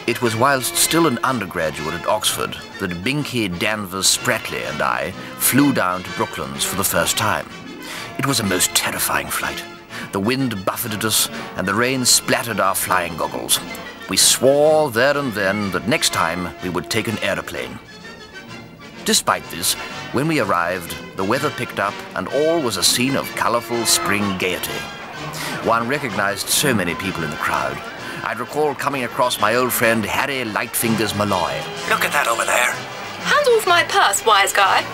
It was whilst still an undergraduate at Oxford that Binky, Danvers, Spratley and I flew down to Brooklands for the first time. It was a most terrifying flight. The wind buffeted us and the rain splattered our flying goggles. We swore there and then that next time we would take an aeroplane. Despite this, when we arrived, the weather picked up and all was a scene of colourful spring gaiety. One recognised so many people in the crowd. I'd recall coming across my old friend Harry Lightfingers Malloy. Look at that over there. Hand off my purse, wise guy.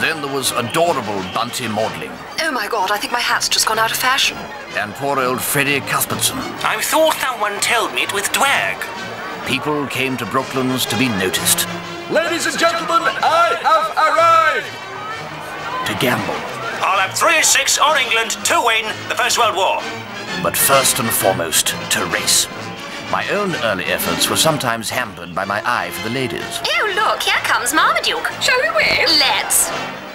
Then there was adorable Bunty Maudling. Oh my God, I think my hat's just gone out of fashion. And poor old Freddie Cuthbertson. I thought someone told me it was Dwag. People came to Brooklands to be noticed. Ladies and gentlemen, I have arrived! To gamble. I'll have 3-6 on England to win the First World War. But first and foremost, to race. My own early efforts were sometimes hampered by my eye for the ladies. Oh, look, here comes Marmaduke. Shall we win? Let's.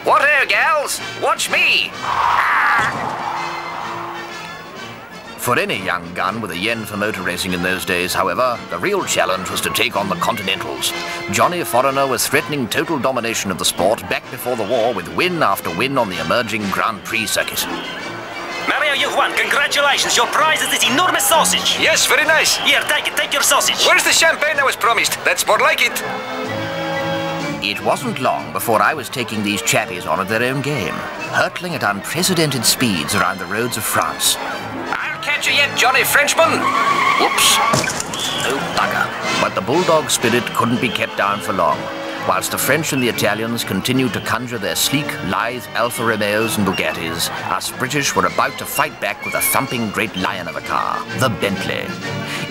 What ho, gals? Watch me! For any young gun with a yen for motor racing in those days, however, the real challenge was to take on the Continentals. Johnny Foreigner was threatening total domination of the sport back before the war with win after win on the emerging Grand Prix circuit. Mario, you've won. Congratulations. Your prize is this enormous sausage. Yes, very nice. Here, take it. Take your sausage. Where's the champagne I was promised? That's more like it. It wasn't long before I was taking these chappies on at their own game, hurtling at unprecedented speeds around the roads of France. I'll catch you yet, Johnny Frenchman. Whoops. Oh, bugger. But the bulldog spirit couldn't be kept down for long. Whilst the French and the Italians continued to conjure their sleek, lithe Alfa Romeos and Bugattis, us British were about to fight back with a thumping great lion of a car, the Bentley.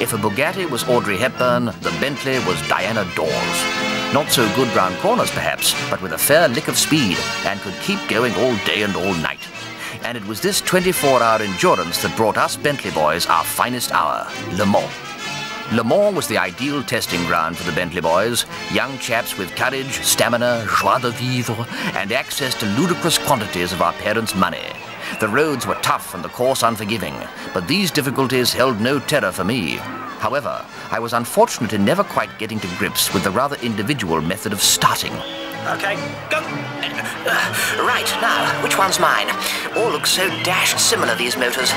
If a Bugatti was Audrey Hepburn, the Bentley was Diana Dawes. Not so good round corners, perhaps, but with a fair lick of speed, and could keep going all day and all night. And it was this 24-hour endurance that brought us Bentley boys our finest hour, Le Mans. Le Mans was the ideal testing ground for the Bentley boys, young chaps with courage, stamina, joie de vivre, and access to ludicrous quantities of our parents' money. The roads were tough and the course unforgiving, but these difficulties held no terror for me. However, I was unfortunate in never quite getting to grips with the rather individual method of starting. Okay, go. Right, now, which one's mine? All look so dashed similar, these motors.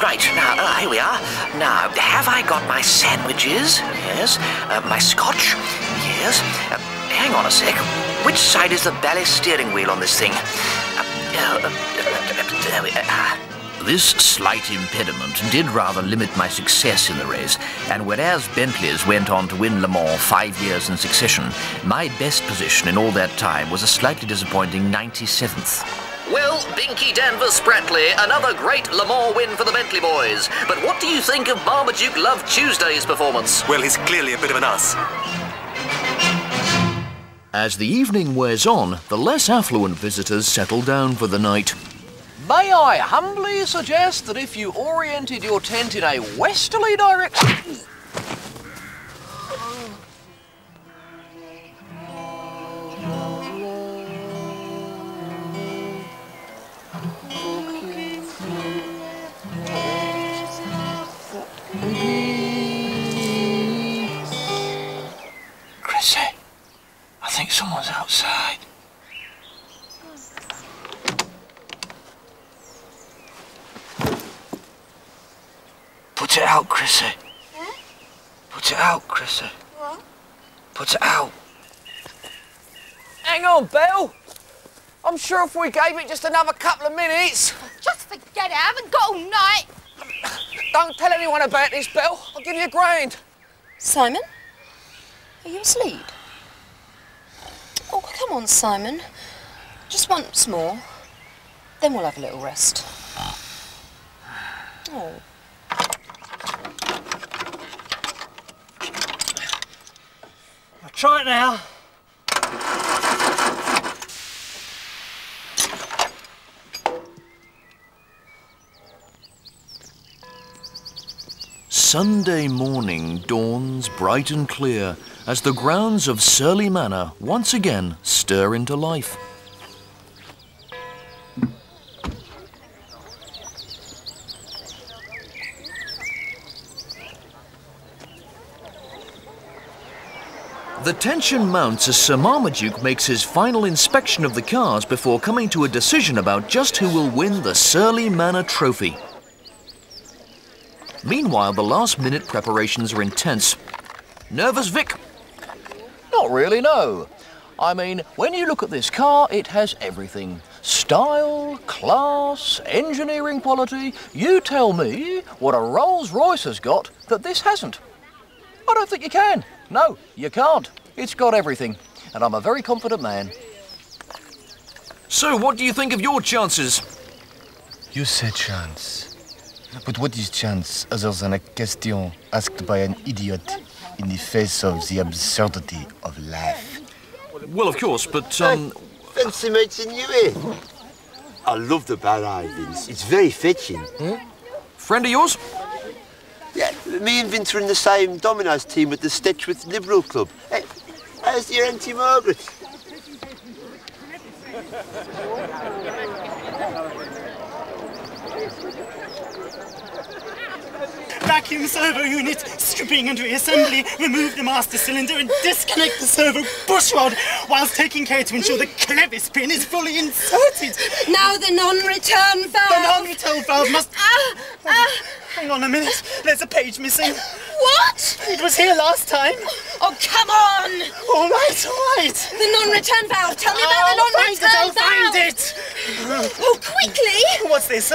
Right, now, here we are. Now, have I got my sandwiches? Yes. My scotch? Yes. Hang on a sec. Which side is the ballast steering wheel on this thing? There we are. This slight impediment did rather limit my success in the race, and whereas Bentleys went on to win Le Mans 5 years in succession, my best position in all that time was a slightly disappointing 97th. Well, Binky Danvers Spratley, another great Le Mans win for the Bentley boys. But what do you think of Marmaduke Love Tuesday's performance? Well, he's clearly a bit of an ass. As the evening wears on, the less affluent visitors settle down for the night. May I humbly suggest that if you oriented your tent in a westerly direction... Chrissy, I think someone's outside. Put it out, Chrissy. Put it out, Chrissy. What? Put it out. Hang on, Belle. I'm sure if we gave it just another couple of minutes... Just forget it. I haven't got all night. Don't tell anyone about this, Belle. I'll give you £1,000. Simon? Are you asleep? Oh, come on, Simon. Just once more. Then we'll have a little rest. Oh. I'll try it now. Sunday morning dawns bright and clear as the grounds of Surley Manor once again stir into life. The tension mounts as Sir Marmaduke makes his final inspection of the cars before coming to a decision about just who will win the Surley Manor trophy. Meanwhile, the last-minute preparations are intense. Nervous, Vic? Not really, no. I mean, when you look at this car, it has everything. Style, class, engineering quality. You tell me what a Rolls-Royce has got that this hasn't. I don't think you can. No, you can't. It's got everything. And I'm a very confident man. So, what do you think of your chances? You said chance. But what is chance other than a question asked by an idiot in the face of the absurdity of life? Well, of course, but, Fancy meeting you here. I love the ballet, Vince. It's very fetching. Friend of yours? Yeah, me and Vince are in the same dominoes team at the Stitchworth Liberal Club. Hey, how's your Auntie Margaret? Vacuum servo unit, stripping and reassembly, remove the master cylinder and disconnect the servo bushrod whilst taking care to ensure the clevis pin is fully inserted. Now the non-return valve. The non-return valve must... Hang on a minute, there's a page missing. What? It was here last time. Oh, come on! All right, all right. The non-return valve. Tell me about the non-return valve. I'll find it. Oh, quickly! What's this?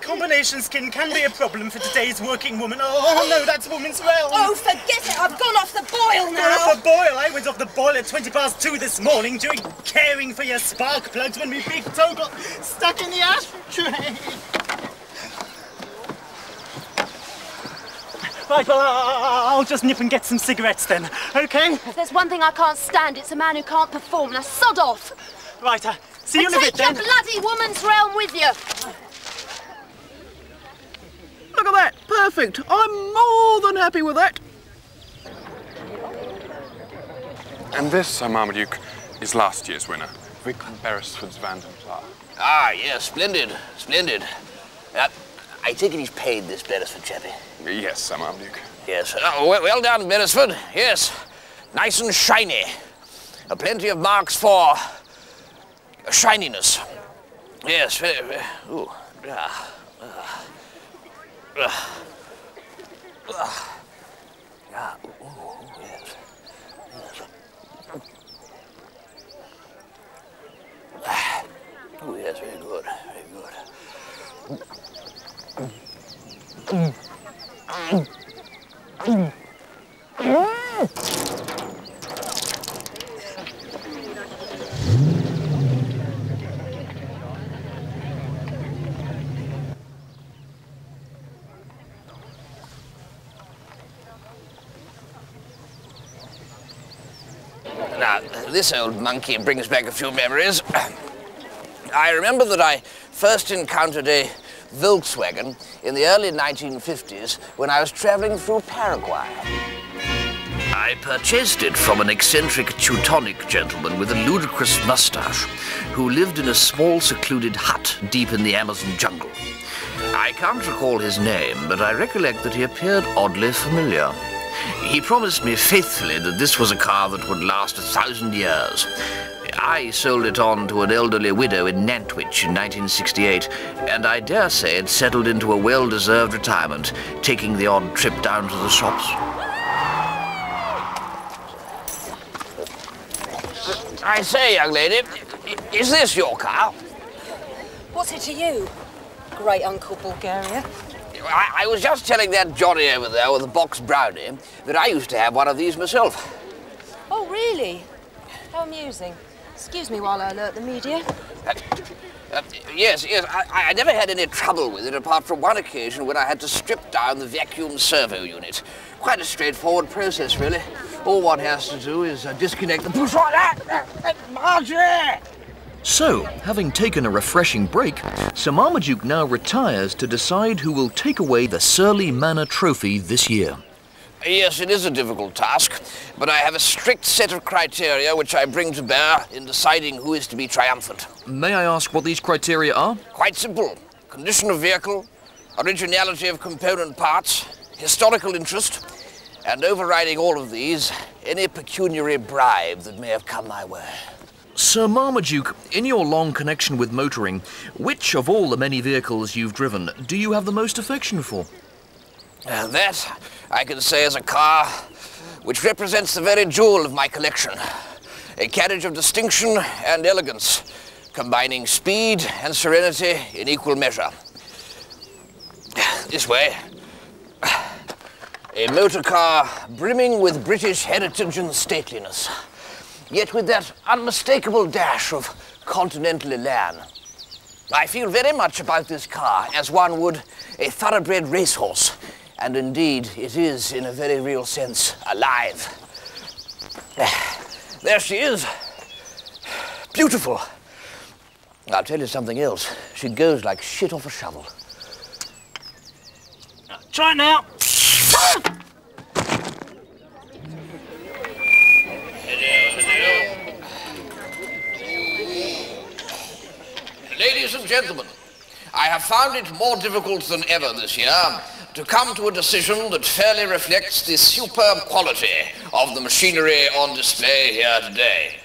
Combination skin can be a problem for today's working woman. Oh, no, that's woman's realm. Oh, forget it. I've gone off the boil now. You're off the boil? I was off the boil at 2:20 this morning doing caring for your spark plugs when my big toe got stuck in the ashtray. Right, well, I'll just nip and get some cigarettes then, OK? If there's one thing I can't stand, it's a man who can't perform. Now, sod off. Right, see you in a bit then. Take your bloody woman's realm with you. Look at that. Perfect. I'm more than happy with that. And this, Sir Marmaduke, is last year's winner, Vic Beresford's Vandenpla. Ah, yes, splendid, splendid. I take it he's paid this Beresford chappie. Yes, Sir Marmaduke. Yes. Oh, well done, Beresford. Yes. Nice and shiny. Plenty of marks for shininess. Yes. Ooh. Oh, yes, very good, very good. This old monkey brings back a few memories. I remember that I first encountered a Volkswagen in the early 1950s when I was traveling through Paraguay. I purchased it from an eccentric Teutonic gentleman with a ludicrous mustache who lived in a small secluded hut deep in the Amazon jungle. I can't recall his name, but I recollect that he appeared oddly familiar. He promised me faithfully that this was a car that would last 1,000 years. I sold it on to an elderly widow in Nantwich in 1968, and I dare say it settled into a well-deserved retirement, taking the odd trip down to the shops. I say, young lady, is this your car? What's it to you, great Uncle Bulgaria? I was just telling that Johnny over there with the box brownie that I used to have one of these myself. Oh, really? How amusing. Excuse me while I alert the media. Yes, I never had any trouble with it apart from one occasion when I had to strip down the vacuum servo unit. Quite a straightforward process, really. All one has to do is disconnect the push on that. Marjorie! So, having taken a refreshing break, Sir Marmaduke now retires to decide who will take away the Surly Manor trophy this year. Yes, it is a difficult task, but I have a strict set of criteria which I bring to bear in deciding who is to be triumphant. May I ask what these criteria are? Quite simple. Condition of vehicle, originality of component parts, historical interest, and overriding all of these, any pecuniary bribe that may have come my way. Sir Marmaduke, in your long connection with motoring, which of all the many vehicles you've driven do you have the most affection for? That, I can say, is a car which represents the very jewel of my collection. A carriage of distinction and elegance, combining speed and serenity in equal measure. This way. A motor car brimming with British heritage and stateliness, yet with that unmistakable dash of continental elan. I feel very much about this car as one would a thoroughbred racehorse, and indeed it is, in a very real sense, alive. There she is. Beautiful. I'll tell you something else. She goes like shit off a shovel. Try it now. Ladies and gentlemen, I have found it more difficult than ever this year to come to a decision that fairly reflects the superb quality of the machinery on display here today.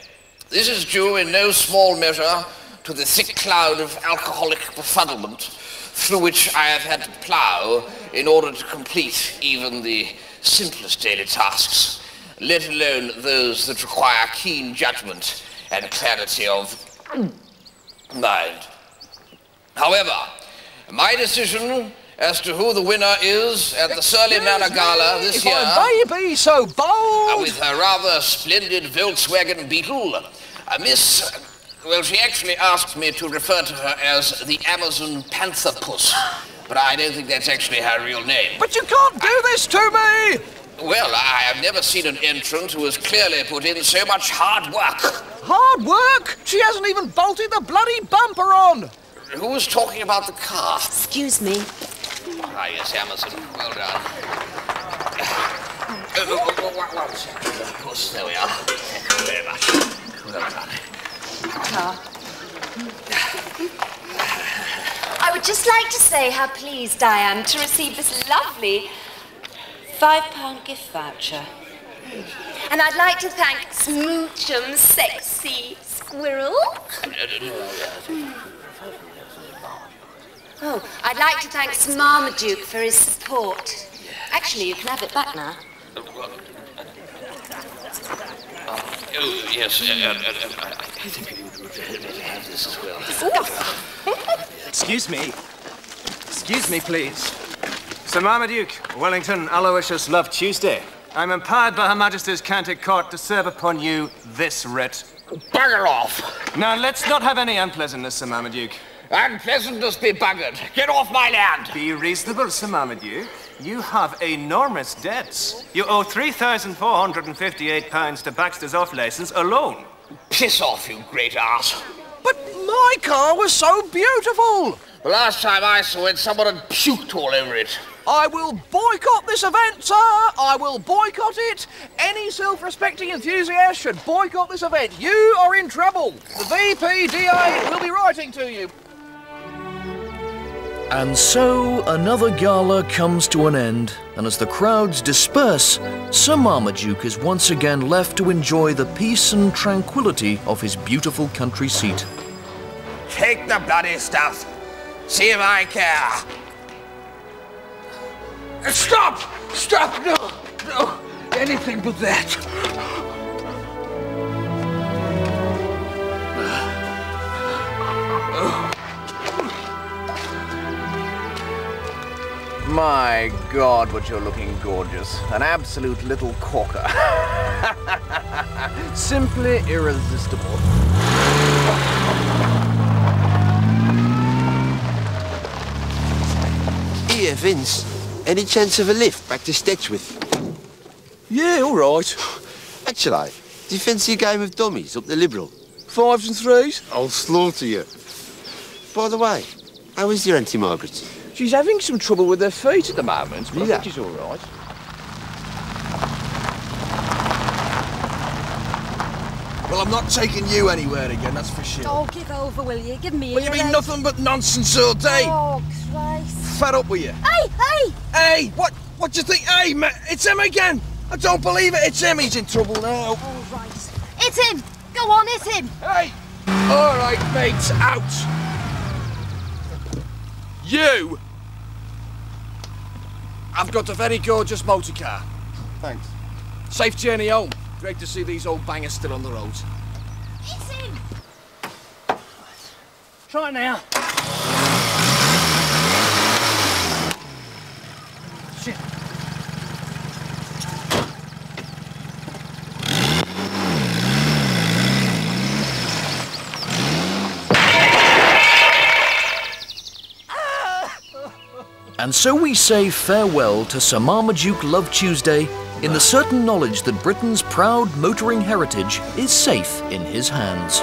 This is due in no small measure to the thick cloud of alcoholic befuddlement through which I have had to plough in order to complete even the simplest daily tasks, let alone those that require keen judgment and clarity of mind. However, my decision as to who the winner is at the Surly Manor Gala this year, I may be so bold, with her rather splendid Volkswagen Beetle, well, she actually asked me to refer to her as the Amazon Panther Puss, but I don't think that's actually her real name. But you can't do this to me! Well, I have never seen an entrant who has clearly put in so much hard work. Hard work? She hasn't even bolted the bloody bumper on! Who was talking about the car? Excuse me. Ah, yes, Amazon. Well done. One second, Puss. There we are. Thank you very much. Well done. I would just like to say how pleased I am to receive this lovely £5 gift voucher. And I'd like to thank Smoochum Sexy Squirrel. Oh, I'd like to thank Sir Marmaduke for his support. Actually, you can have it back now. Oh, yes, I think you would have this as well. Excuse me. Excuse me, please. Sir Marmaduke, Wellington, Aloysius Love Tuesday. I'm empowered by Her Majesty's County Court to serve upon you this writ. Bugger off! Now, let's not have any unpleasantness, Sir Marmaduke. Unpleasantness be buggered. Get off my land! Be reasonable, Sir Marmaduke. You have enormous debts. You owe £3,458 to Baxter's off-licence alone. Piss off, you great ass. But my car was so beautiful. The last time I saw it, someone had puked all over it. I will boycott this event, sir. I will boycott it. Any self-respecting enthusiast should boycott this event. You are in trouble. The VPDA will be writing to you. And so another gala comes to an end, and as the crowds disperse, Sir Marmaduke is once again left to enjoy the peace and tranquility of his beautiful country seat. Take the bloody stuff. See if I care. Stop! Stop! No! No! Anything but that. My God, but you're looking gorgeous. An absolute little corker. Simply irresistible. Here, Vince. Any chance of a lift back to Stechwith? Yeah, all right. Actually, do you fancy a game of dummies up the Liberal? 5s and 3s? I'll slaughter you. By the way, how is your Auntie Margaret? She's having some trouble with her feet at the moment, but I think she's all right. Well, I'm not taking you anywhere again, that's for sure. Oh, give over, will you? Give me Well, you mean nothing but nonsense all day? Oh, Christ. Fed up with you. Hey, hey! Hey, what do you think? Hey, it's him again. I don't believe it. It's him. He's in trouble now. All right. It's him. Go on, it's him. Hey. All right, mates, out. You. I've got a very gorgeous motor car. Thanks. Safe journey home. Great to see these old bangers still on the road. It's him. Try it now. Shit. And so we say farewell to Sir Marmaduke Love Tuesday in the certain knowledge that Britain's proud motoring heritage is safe in his hands.